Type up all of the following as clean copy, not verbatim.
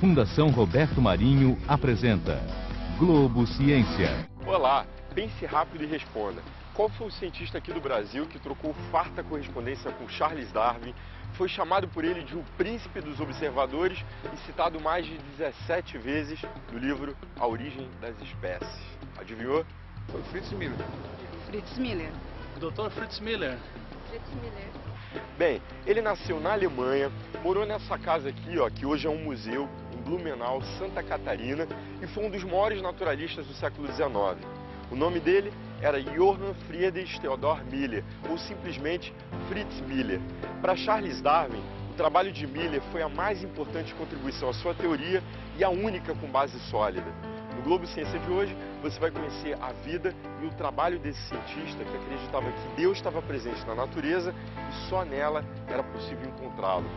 Fundação Roberto Marinho apresenta Globo Ciência. Olá, pense rápido e responda. Qual foi o cientista aqui do Brasil que trocou farta correspondência com Charles Darwin, foi chamado por ele de o príncipe dos observadores e citado mais de 17 vezes no livro A Origem das Espécies? Adivinhou? Foi Fritz Miller. Fritz Miller. Dr. Fritz Miller. Fritz Miller. Bem, ele nasceu na Alemanha, morou nessa casa aqui, ó, que hoje é um museu, em Blumenau, Santa Catarina, e foi um dos maiores naturalistas do século XIX. O nome dele era Johann Friedrich Theodor Miller, ou simplesmente Fritz Miller. Para Charles Darwin, o trabalho de Miller foi a mais importante contribuição à sua teoria e a única com base sólida. No Globo Ciência de hoje, você vai conhecer a vida e o trabalho desse cientista que acreditava que Deus estava presente na natureza e só nela era possível encontrá-lo.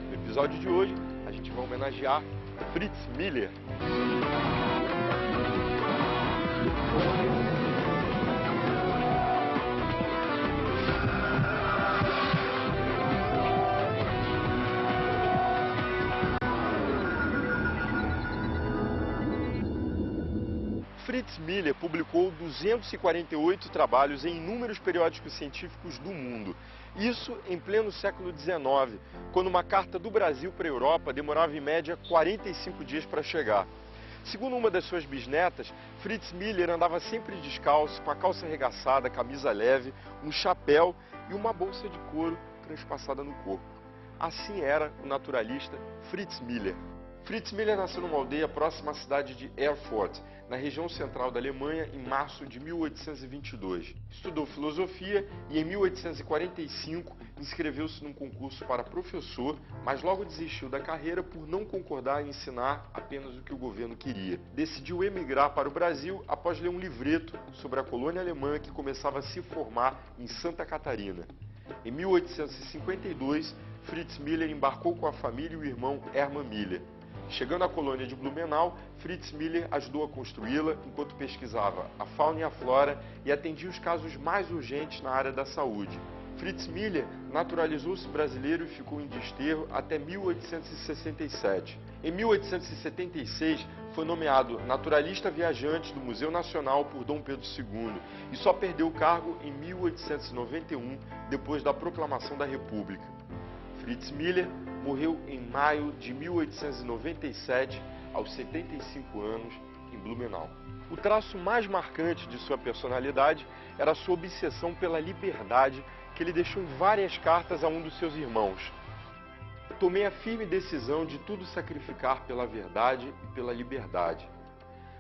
No episódio de hoje, a gente vai homenagear Fritz Miller. Fritz Miller publicou 248 trabalhos em inúmeros periódicos científicos do mundo. Isso em pleno século XIX, quando uma carta do Brasil para a Europa demorava em média 45 dias para chegar. Segundo uma das suas bisnetas, Fritz Miller andava sempre descalço, com a calça arregaçada, camisa leve, um chapéu e uma bolsa de couro transpassada no corpo. Assim era o naturalista Fritz Miller. Fritz Miller nasceu numa aldeia próxima à cidade de Erfurt, na região central da Alemanha, em março de 1822. Estudou filosofia e, em 1845, inscreveu-se num concurso para professor, mas logo desistiu da carreira por não concordar em ensinar apenas o que o governo queria. Decidiu emigrar para o Brasil após ler um livreto sobre a colônia alemã que começava a se formar em Santa Catarina. Em 1852, Fritz Miller embarcou com a família e o irmão Hermann Miller. Chegando à colônia de Blumenau, Fritz Miller ajudou a construí-la enquanto pesquisava a fauna e a flora e atendia os casos mais urgentes na área da saúde. Fritz Miller naturalizou-se brasileiro e ficou em desterro até 1867. Em 1876, foi nomeado naturalista viajante do Museu Nacional por Dom Pedro II e só perdeu o cargo em 1891, depois da proclamação da República. Fritz Miller morreu em maio de 1897, aos 75 anos, em Blumenau. O traço mais marcante de sua personalidade era a sua obsessão pela liberdade, que ele deixou em várias cartas a um dos seus irmãos. Tomei a firme decisão de tudo sacrificar pela verdade e pela liberdade.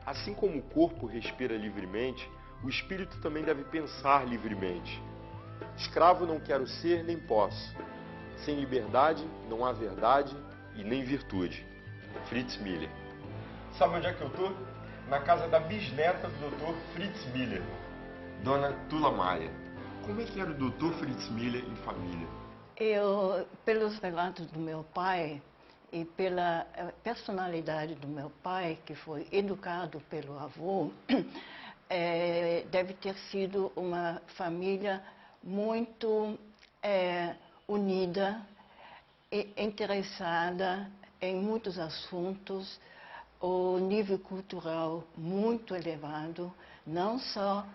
Assim como o corpo respira livremente, o espírito também deve pensar livremente. Escravo não quero ser nem posso. Sem liberdade não há verdade e nem virtude. Fritz Miller. Sabe onde é que eu estou? Na casa da bisneta do Dr. Fritz Miller, Dona Tula Maia. Como é que era o Dr. Fritz Miller em família? Pelos relatos do meu pai e pela personalidade do meu pai, que foi educado pelo avô, deve ter sido uma família muito unida e interessada em muitos assuntos, o nível cultural muito elevado, não só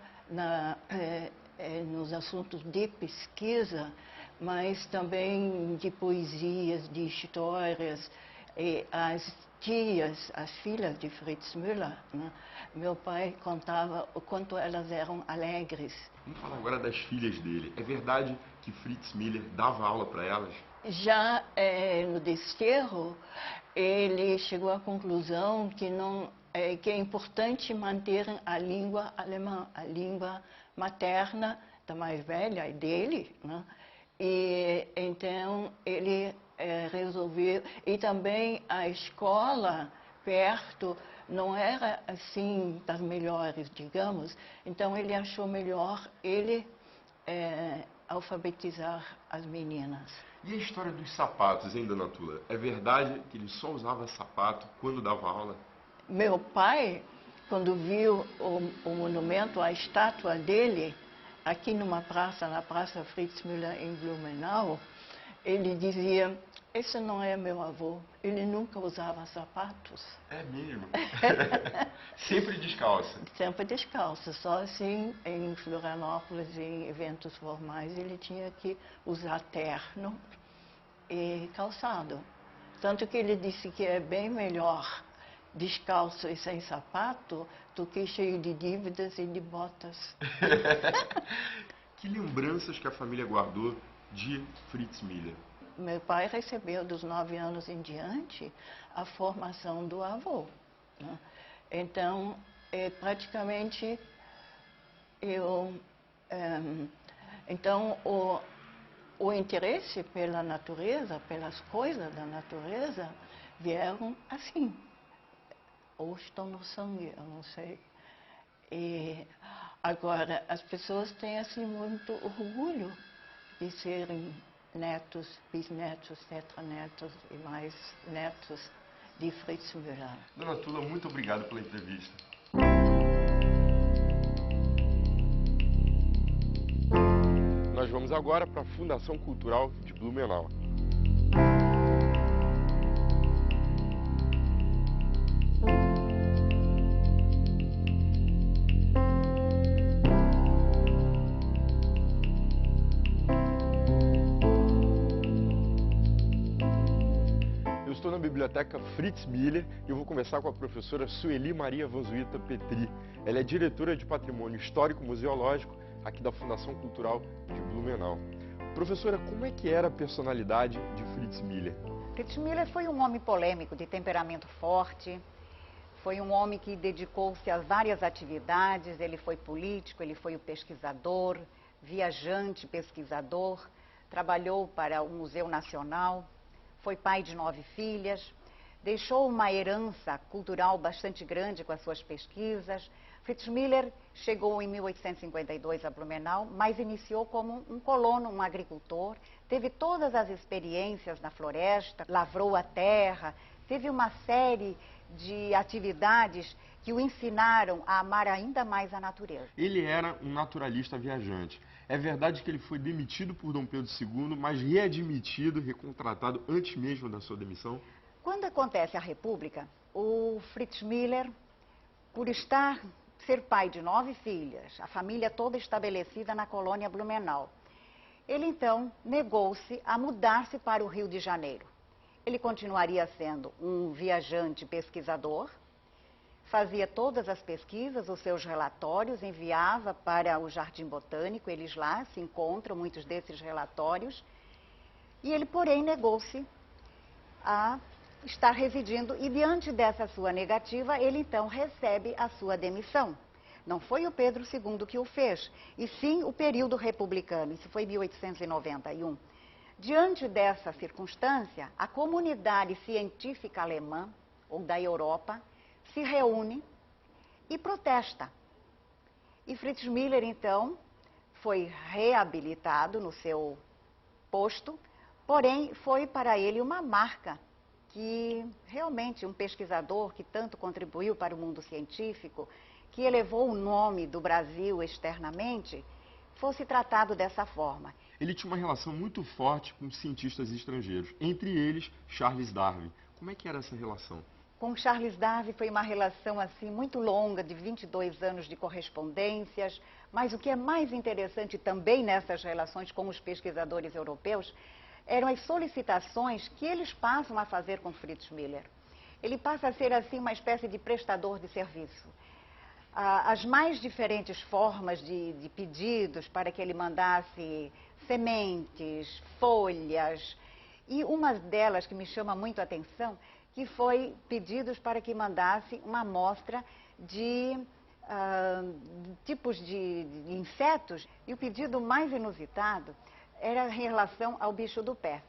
nos assuntos de pesquisa, mas também de poesias, de histórias. E as tias, as filhas de Fritz Müller, né? Meu pai contava o quanto elas eram alegres. Vamos falar agora das filhas dele. É verdade que Fritz Miller dava aula para elas? Já no desterro, ele chegou à conclusão que é importante manter a língua alemã, a língua materna da mais velha dele, né? E então ele resolveu, e também a escola perto não era assim das melhores, digamos, então ele achou melhor ele alfabetizar as meninas. E a história dos sapatos, hein, Dona Tula? É verdade que ele só usava sapato quando dava aula? Meu pai, quando viu o monumento, a estátua dele, aqui numa praça, na Praça Fritz Müller em Blumenau, ele dizia: Esse não é meu avô. Ele nunca usava sapatos. É mesmo? Sempre descalça. Sempre descalço. Só assim, em Florianópolis, em eventos formais, ele tinha que usar terno e calçado. Tanto que ele disse que é bem melhor descalço e sem sapato do que cheio de dívidas e de botas. Que lembranças que a família guardou de Fritz Miller? Meu pai recebeu dos 9 anos em diante a formação do avô, né? Então, praticamente, então o interesse pela natureza, pelas coisas da natureza, vieram assim. Ou estão no sangue, eu não sei. E agora, as pessoas têm assim muito orgulho de serem netos, bisnetos, tetranetos e mais netos de Fritz Müller. Dona Tula, muito obrigado pela entrevista. Nós vamos agora para a Fundação Cultural de Blumenau. Eu estou na biblioteca Fritz Miller e eu vou conversar com a professora Sueli Maria Vanzuita Petri. Ela é diretora de Patrimônio Histórico Museológico aqui da Fundação Cultural de Blumenau. Professora, como é que era a personalidade de Fritz Miller? Fritz Miller foi um homem polêmico, de temperamento forte. Foi um homem que dedicou-se a várias atividades. Ele foi político, ele foi o pesquisador, viajante, pesquisador. Trabalhou para o Museu Nacional. Foi pai de 9 filhas, deixou uma herança cultural bastante grande com as suas pesquisas. Fritz Miller chegou em 1852 a Blumenau, mas iniciou como um colono, um agricultor. Teve todas as experiências na floresta, lavrou a terra, teve uma série de atividades que o ensinaram a amar ainda mais a natureza. Ele era um naturalista viajante. É verdade que ele foi demitido por Dom Pedro II, mas readmitido, recontratado antes mesmo da sua demissão? Quando acontece a República, o Fritz Miller, por ser pai de 9 filhas, a família toda estabelecida na colônia Blumenau, ele então negou-se a mudar-se para o Rio de Janeiro. Ele continuaria sendo um viajante pesquisador, fazia todas as pesquisas, os seus relatórios, enviava para o Jardim Botânico, eles lá se encontram, muitos desses relatórios, e ele, porém, negou-se a estar residindo, e diante dessa sua negativa, ele então recebe a sua demissão. Não foi o Pedro II que o fez, e sim o período republicano, isso foi em 1891. Diante dessa circunstância, a comunidade científica alemã, ou da Europa, se reúne e protesta. E Fritz Miller, então, foi reabilitado no seu posto, porém foi para ele uma marca que realmente um pesquisador que tanto contribuiu para o mundo científico, que elevou o nome do Brasil externamente, fosse tratado dessa forma. Ele tinha uma relação muito forte com cientistas estrangeiros, entre eles Charles Darwin. Como é que era essa relação? Com Charles Darwin foi uma relação assim muito longa, de 22 anos de correspondências, mas o que é mais interessante também nessas relações com os pesquisadores europeus eram as solicitações que eles passam a fazer com Fritz Miller. Ele passa a ser assim uma espécie de prestador de serviço. As mais diferentes formas de pedidos para que ele mandasse sementes, folhas, e uma delas que me chama muito a atenção, que foi pedidos para que mandasse uma amostra de tipos de insetos, e o pedido mais inusitado era em relação ao bicho do pé.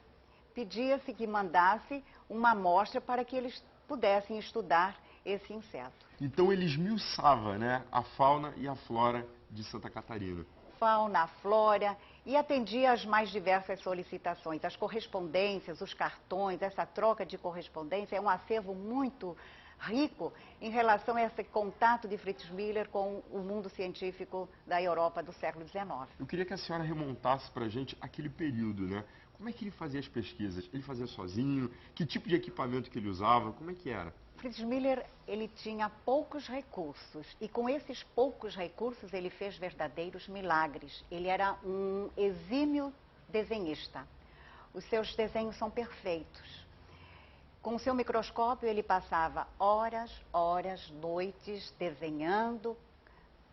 Pedia-se que mandasse uma amostra para que eles pudessem estudar esse inseto. Então ele esmiuçava, né, a fauna e a flora de Santa Catarina. Fauna, flora, e atendia às mais diversas solicitações. As correspondências, os cartões, essa troca de correspondência é um acervo muito rico em relação a esse contato de Fritz Miller com o mundo científico da Europa do século XIX. Eu queria que a senhora remontasse para a gente aquele período, né? Como é que ele fazia as pesquisas? Ele fazia sozinho? Que tipo de equipamento que ele usava? Como é que era? Fritz Miller, ele tinha poucos recursos e com esses poucos recursos ele fez verdadeiros milagres. Ele era um exímio desenhista. Os seus desenhos são perfeitos. Com o seu microscópio ele passava horas, noites desenhando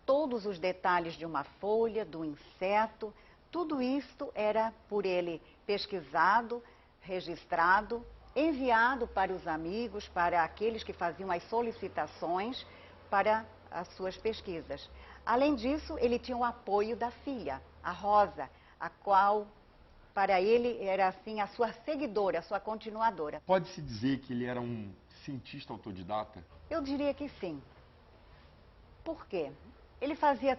todos os detalhes de uma folha, do inseto. Tudo isto era por ele pesquisado, registrado, enviado para os amigos, para aqueles que faziam as solicitações para as suas pesquisas. Além disso, ele tinha o apoio da filha, a Rosa, a qual, para ele, era assim a sua seguidora, a sua continuadora. Pode-se dizer que ele era um cientista autodidata? Eu diria que sim. Por quê? Ele fazia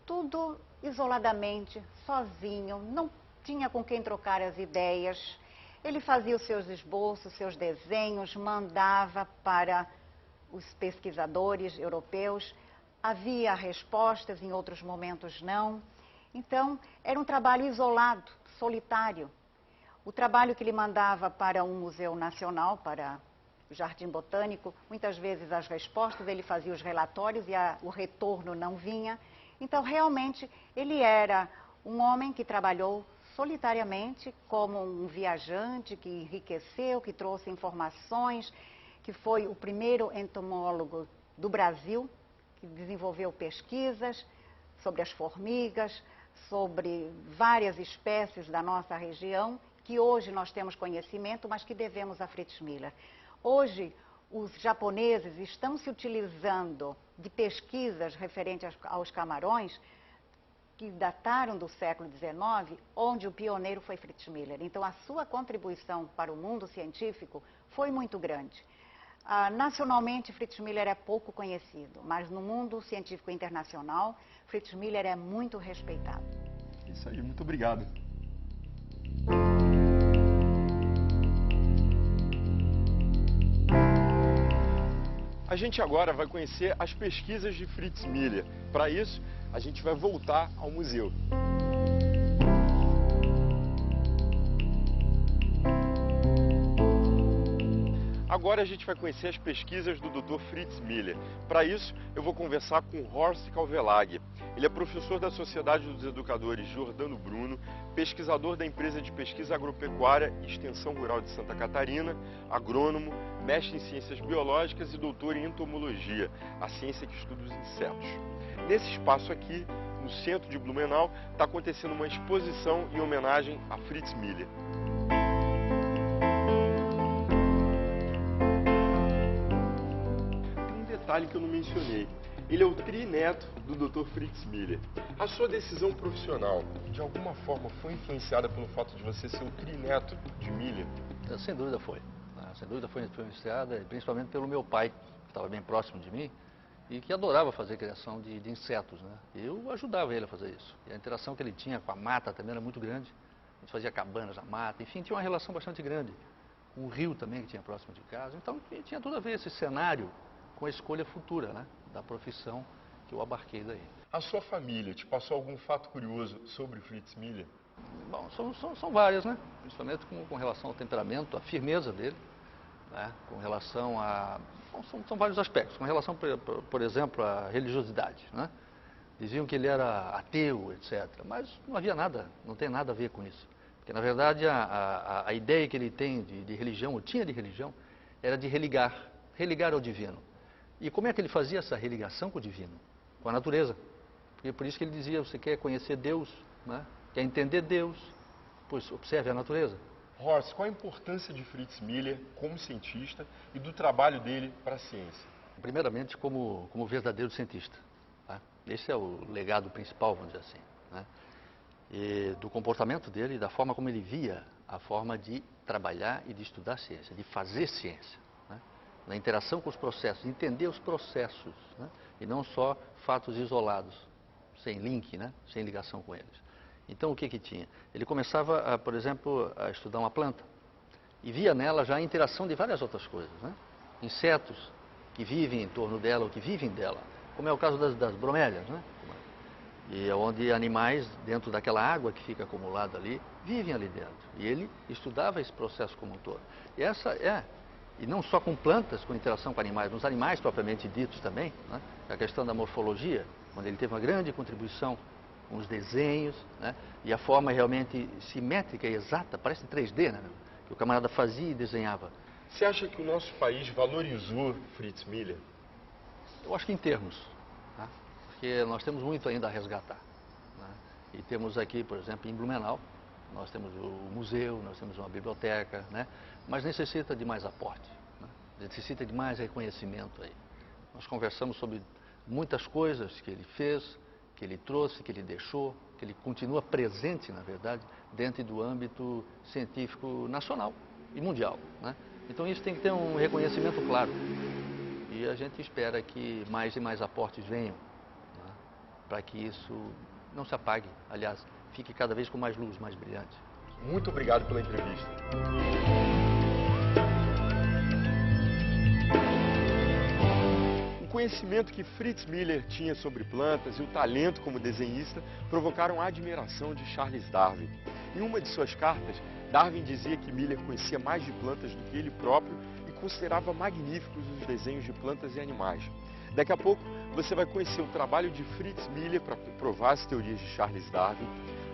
tudo isoladamente, sozinho, não tinha com quem trocar as ideias. Ele fazia os seus esboços, seus desenhos, mandava para os pesquisadores europeus. Havia respostas, em outros momentos não. Então, era um trabalho isolado, solitário. O trabalho que ele mandava para um museu nacional, para o Jardim Botânico, muitas vezes as respostas, ele fazia os relatórios e o retorno não vinha. Então, realmente, ele era um homem que trabalhou solitariamente como um viajante que enriqueceu, que trouxe informações, que foi o primeiro entomólogo do Brasil, que desenvolveu pesquisas sobre as formigas, sobre várias espécies da nossa região, que hoje nós temos conhecimento, mas que devemos a Fritz Miller. Hoje, os japoneses estão se utilizando de pesquisas referentes aos camarões, que dataram do século XIX, onde o pioneiro foi Fritz Miller. Então, a sua contribuição para o mundo científico foi muito grande. Nacionalmente, Fritz Miller é pouco conhecido, mas no mundo científico internacional, Fritz Miller é muito respeitado. Isso aí, muito obrigado. A gente agora vai conhecer as pesquisas de Fritz Miller. Para isso, a gente vai voltar ao museu. Agora a gente vai conhecer as pesquisas do Dr. Fritz Miller. Para isso, eu vou conversar com Horst Calvelage. Ele é professor da Sociedade dos Educadores Giordano Bruno, pesquisador da empresa de pesquisa agropecuária e extensão rural de Santa Catarina, agrônomo, mestre em ciências biológicas e doutor em entomologia, a ciência que estuda os insetos. Nesse espaço aqui, no centro de Blumenau, está acontecendo uma exposição em homenagem a Fritz Miller. Detalhe que eu não mencionei. Ele é o trineto do Dr. Fritz Miller. A sua decisão profissional, de alguma forma, foi influenciada pelo fato de você ser o trineto de Miller? Sem dúvida foi. Sem dúvida foi influenciada, principalmente pelo meu pai, que estava bem próximo de mim, e que adorava fazer criação de insetos, né? Eu ajudava ele a fazer isso. E a interação que ele tinha com a mata também era muito grande. A gente fazia cabanas na mata, enfim, tinha uma relação bastante grande. Com o rio também, que tinha próximo de casa. Então, tinha tudo a ver esse cenário com a escolha futura, né, da profissão que eu abarquei daí. A sua família te passou algum fato curioso sobre Fritz Miller? Bom, são várias, né? Principalmente com relação ao temperamento, a firmeza dele, né? Com relação a... Bom, são vários aspectos. Com relação, por exemplo, à religiosidade, né? Diziam que ele era ateu, etc. Mas não havia nada, não tem nada a ver com isso. Porque, na verdade, a ideia que ele tem de religião, ou tinha de religião, era de religar ao divino. E como é que ele fazia essa religação com o divino? Com a natureza. Porque por isso que ele dizia, você quer conhecer Deus, né? Quer entender Deus, pois observe a natureza. Horst, qual a importância de Fritz Miller como cientista e do trabalho dele para a ciência? Primeiramente, como verdadeiro cientista. Tá? Esse é o legado principal, vamos dizer assim. Né? E do comportamento dele e da forma como ele via a forma de trabalhar e de estudar ciência, de fazer ciência. Na interação com os processos, entender os processos, né? E não só fatos isolados, sem link, né? Sem ligação com eles. Então, o que tinha? Ele começava, por exemplo, a estudar uma planta e via nela já a interação de várias outras coisas, né? Insetos que vivem em torno dela ou que vivem dela, como é o caso das bromélias, né? E é onde animais, dentro daquela água que fica acumulada ali, vivem ali dentro. E ele estudava esse processo como um todo. E não só com plantas, com interação com animais, nos animais propriamente ditos também, né? A questão da morfologia, onde ele teve uma grande contribuição com os desenhos, né? E a forma realmente simétrica e exata, parece 3D, né? Que o camarada fazia e desenhava. Você acha que o nosso país valorizou Fritz Miller? Eu acho que em termos, tá? Porque nós temos muito ainda a resgatar, né? E temos aqui, por exemplo, em Blumenau, nós temos o museu, nós temos uma biblioteca, né? Mas necessita de mais aporte, né? Necessita de mais reconhecimento aí. Nós conversamos sobre muitas coisas que ele fez, que ele trouxe, que ele deixou, que ele continua presente, na verdade, dentro do âmbito científico nacional e mundial, né? Então isso tem que ter um reconhecimento claro. E a gente espera que mais e mais aportes venham, né? Para que isso não se apague, aliás, fique cada vez com mais luz, mais brilhante. Muito obrigado pela entrevista. O conhecimento que Fritz Miller tinha sobre plantas e o talento como desenhista provocaram a admiração de Charles Darwin. Em uma de suas cartas, Darwin dizia que Miller conhecia mais de plantas do que ele próprio e considerava magníficos os desenhos de plantas e animais. Daqui a pouco, você vai conhecer o trabalho de Fritz Miller para provar as teorias de Charles Darwin,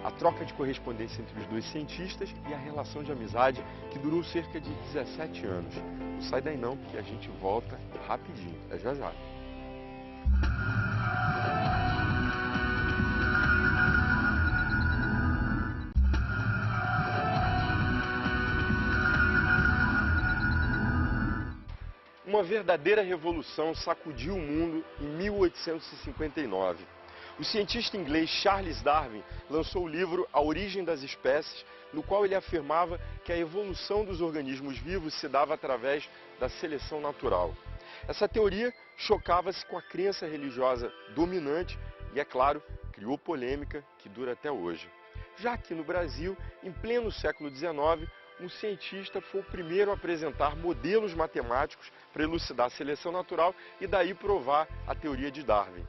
a troca de correspondência entre os dois cientistas e a relação de amizade que durou cerca de 17 anos. Não sai daí não, porque a gente volta rapidinho. É já já. Uma verdadeira revolução sacudiu o mundo em 1859. O cientista inglês Charles Darwin lançou o livro A Origem das Espécies, no qual ele afirmava que a evolução dos organismos vivos se dava através da seleção natural. Essa teoria chocava-se com a crença religiosa dominante e, é claro, criou polêmica que dura até hoje. Já aqui no Brasil, em pleno século XIX, um cientista foi o primeiro a apresentar modelos matemáticos para elucidar a seleção natural e daí provar a teoria de Darwin.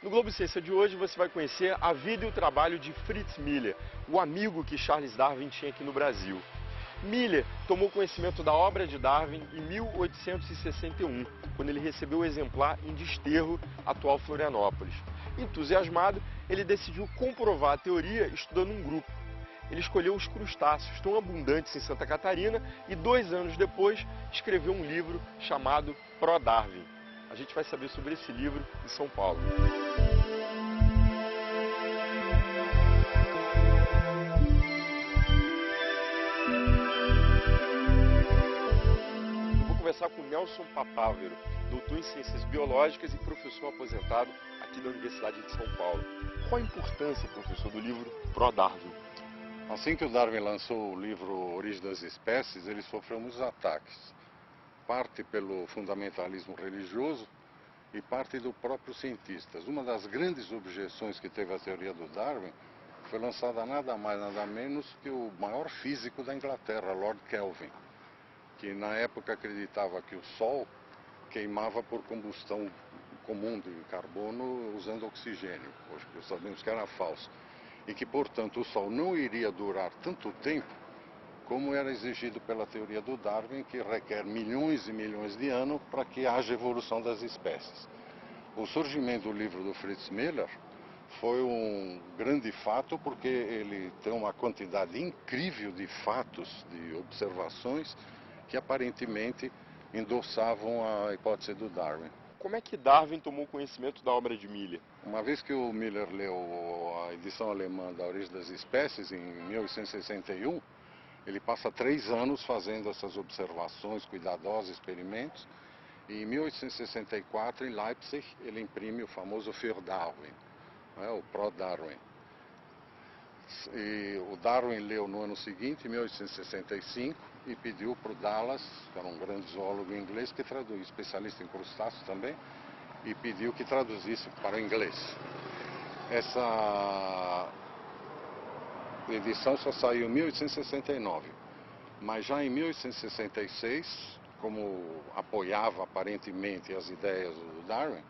No Globo Ciência de hoje você vai conhecer a vida e o trabalho de Fritz Miller, o amigo que Charles Darwin tinha aqui no Brasil. Miller tomou conhecimento da obra de Darwin em 1861, quando ele recebeu o exemplar em Desterro, atual Florianópolis. Entusiasmado, ele decidiu comprovar a teoria estudando um grupo. Ele escolheu os crustáceos, tão abundantes em Santa Catarina, e 2 anos depois escreveu um livro chamado Pro Darwin. A gente vai saber sobre esse livro em São Paulo. Eu vou conversar com Nelson Papávero, doutor em Ciências Biológicas e professor aposentado aqui da Universidade de São Paulo. Qual a importância, professor, do livro Pro Darwin? Assim que o Darwin lançou o livro Origem das Espécies, ele sofreu muitos ataques. Parte pelo fundamentalismo religioso e parte do próprio cientistas. Uma das grandes objeções que teve a teoria do Darwin foi lançada nada mais, nada menos que o maior físico da Inglaterra, Lord Kelvin, que na época acreditava que o Sol queimava por combustão comum de carbono usando oxigênio. Hoje sabemos que era falso. E que, portanto, o Sol não iria durar tanto tempo como era exigido pela teoria do Darwin, que requer milhões e milhões de anos para que haja evolução das espécies. O surgimento do livro do Fritz Miller foi um grande fato, porque ele tem uma quantidade incrível de fatos, de observações, que aparentemente endossavam a hipótese do Darwin. Como é que Darwin tomou conhecimento da obra de Miller? Uma vez que o Miller leu a edição alemã da Origem das Espécies, em 1861, ele passa 3 anos fazendo essas observações, cuidadosos experimentos, e em 1864, em Leipzig, ele imprime o famoso Für Darwin, né, o Pro Darwin. E o Darwin leu no ano seguinte, em 1865, e pediu para o Dallas, que era um grande zoólogo inglês, que traduz, especialista em crustáceos também, e pediu que traduzisse para o inglês. Essa edição só saiu em 1869, mas já em 1866, como apoiava aparentemente as ideias do Darwin,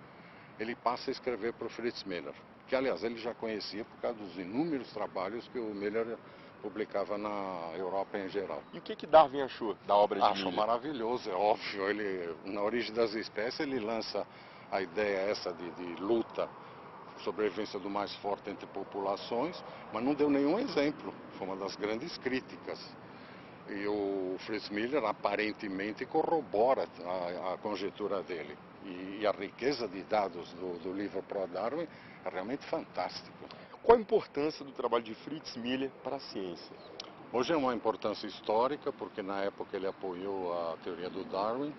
ele passa a escrever para o Fritz Miller. que aliás ele já conhecia por causa dos inúmeros trabalhos que o Miller publicava na Europa em geral. E o que Darwin achou da obra de Acho Miller? maravilhoso, é óbvio. Ele, na Origem das Espécies, ele lança a ideia essa de luta, sobrevivência do mais forte entre populações, mas não deu nenhum exemplo. Foi uma das grandes críticas. E o Fritz Miller aparentemente corrobora a conjectura dele. E a riqueza de dados do livro Pro-Darwin é realmente fantástica. Qual a importância do trabalho de Fritz Miller para a ciência? Hoje é uma importância histórica, porque na época ele apoiou a teoria do Darwin.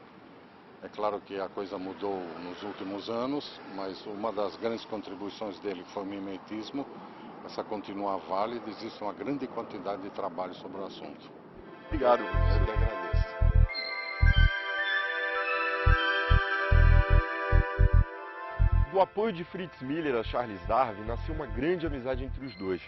É claro que a coisa mudou nos últimos anos, mas uma das grandes contribuições dele foi o mimetismo. Essa continua válida, existe uma grande quantidade de trabalho sobre o assunto. Obrigado, eu lhe agradeço. Do apoio de Fritz Miller a Charles Darwin nasceu uma grande amizade entre os dois.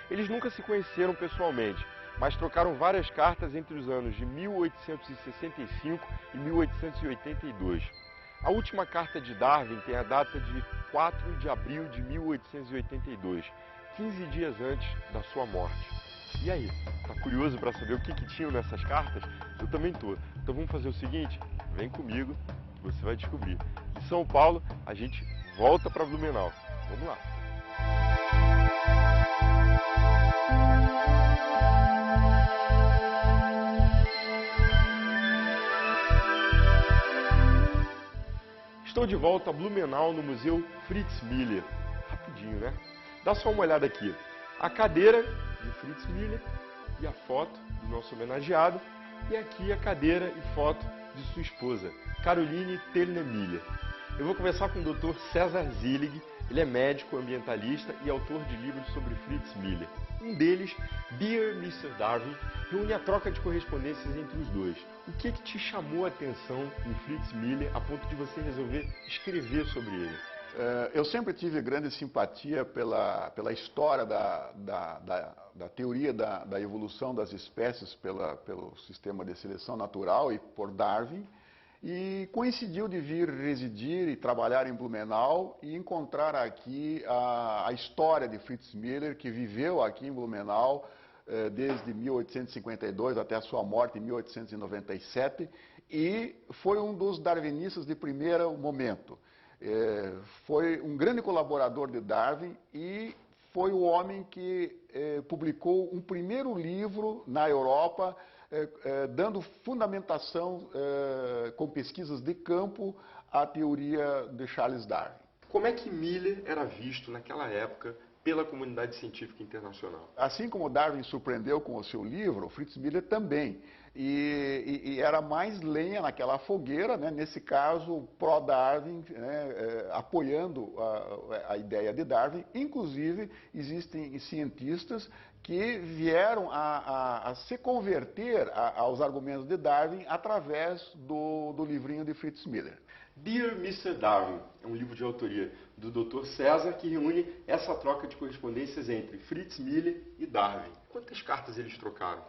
Eles nunca se conheceram pessoalmente, mas trocaram várias cartas entre os anos de 1865 e 1882. A última carta de Darwin tem a data de 4 de abril de 1882, 15 dias antes da sua morte. E aí, tá curioso para saber o que tinham nessas cartas? Eu também tô. Então vamos fazer o seguinte, vem comigo, que você vai descobrir. De São Paulo, a gente volta para Blumenau. Vamos lá. Estou de volta a Blumenau, no Museu Fritz Miller. Rapidinho, né? Dá só uma olhada aqui. A cadeira de Fritz Miller e a foto do nosso homenageado. E aqui a cadeira e foto de sua esposa, Caroline Tellner Miller. Eu vou conversar com o Dr. César Zillig. Ele é médico, ambientalista e autor de livros sobre Fritz Miller. Um deles, Dear Mr. Darwin, reúne a troca de correspondências entre os dois. O que te chamou a atenção em Fritz Miller a ponto de você resolver escrever sobre ele? Eu sempre tive grande simpatia pela história da teoria da evolução das espécies pelo sistema de seleção natural e por Darwin. E coincidiu de vir residir e trabalhar em Blumenau e encontrar aqui a história de Fritz Miller, que viveu aqui em Blumenau desde 1852 até a sua morte em 1897, e foi um dos darwinistas de primeiro momento. Foi um grande colaborador de Darwin e foi o homem que publicou um primeiro livro na Europa, dando fundamentação com pesquisas de campo à teoria de Charles Darwin. Como é que Miller era visto naquela época pela comunidade científica internacional? Assim como Darwin surpreendeu com o seu livro, Fritz Miller também. E era mais lenha naquela fogueira, né? Nesse caso, pró-Darwin, né? Apoiando a ideia de Darwin. Inclusive, existem cientistas que vieram a se converter aos argumentos de Darwin através do livrinho de Fritz Miller. Dear Mr. Darwin é um livro de autoria do Dr. César que reúne essa troca de correspondências entre Fritz Miller e Darwin. Quantas cartas eles trocaram?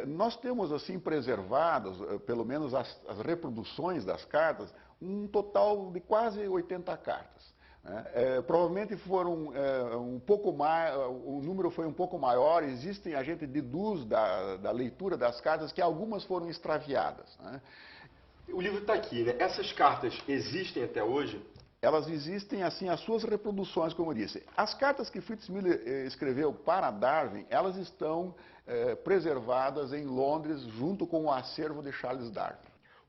Nós temos assim preservadas, pelo menos as reproduções das cartas, um total de quase 80 cartas. Provavelmente foram um pouco mais, o número foi um pouco maior. Existem, a gente deduz da leitura das cartas que algumas foram extraviadas, né? O livro está aqui, né? Essas cartas existem até hoje? Elas existem, assim, as suas reproduções, como eu disse. As cartas que Fritz Miller escreveu para Darwin, elas estão preservadas em Londres, junto com o acervo de Charles Darwin.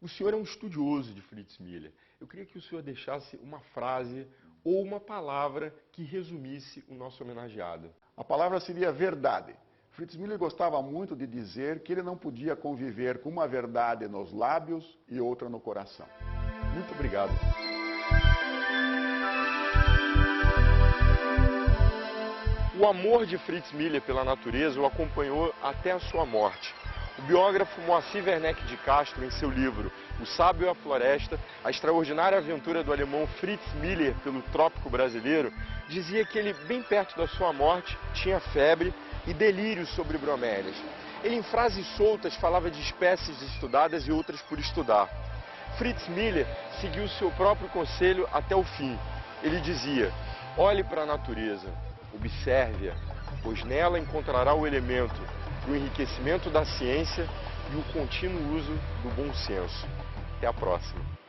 O senhor é um estudioso de Fritz Miller. Eu queria que o senhor deixasse uma frase ou uma palavra que resumisse o nosso homenageado. A palavra seria verdade. Fritz Miller gostava muito de dizer que ele não podia conviver com uma verdade nos lábios e outra no coração. Muito obrigado. O amor de Fritz Miller pela natureza o acompanhou até a sua morte. O biógrafo Moacir Werneck de Castro, em seu livro O Sábio e a Floresta, a extraordinária aventura do alemão Fritz Miller pelo trópico brasileiro, dizia que ele, bem perto da sua morte, tinha febre e delírios sobre bromélias. Ele, em frases soltas, falava de espécies estudadas e outras por estudar. Fritz Miller seguiu seu próprio conselho até o fim. Ele dizia: Olhe para a natureza, observe-a, pois nela encontrará o elemento do enriquecimento da ciência e o contínuo uso do bom senso. Até a próxima.